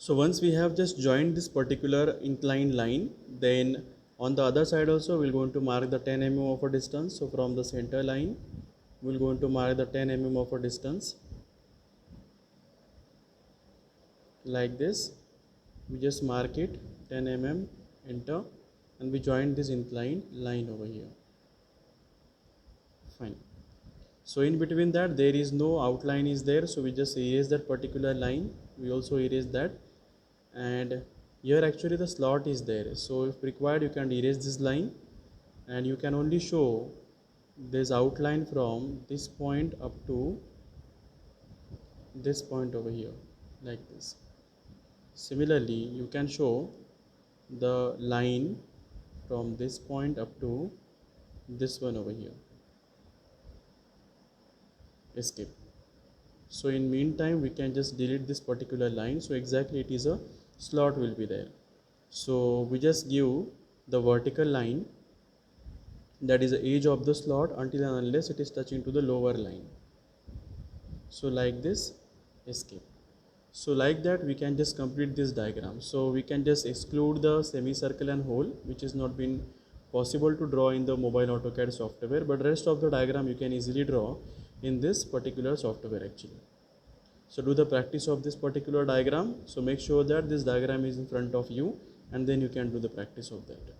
So once we have just joined this particular inclined line, then on the other side also we're going to mark the 10 mm of a distance. So from the center line we're going to mark the 10 mm of a distance like this. We just mark it 10 mm, enter, and we join this inclined line over here. Fine. So in between that there is no outline is there, so we just erase that particular line. We also erase that, and here actually the slot is there, so if required you can erase this line, and you can only show this outline from this point up to this point over here like this. Similarly you can show the line from this point up to this one over here. Escape. So in meantime we can just delete this particular line, so exactly it is a slot will be there. So we just give the vertical line, that is the edge of the slot, until and unless it is touching to the lower line. So like this, escape. So like that we can just complete this diagram. So we can just exclude the semicircle and hole, which is not been possible to draw in the mobile AutoCAD software, but rest of the diagram you can easily draw in this particular software actually. So do the practice of this particular diagram. So make sure that this diagram is in front of you, and then you can do the practice of that.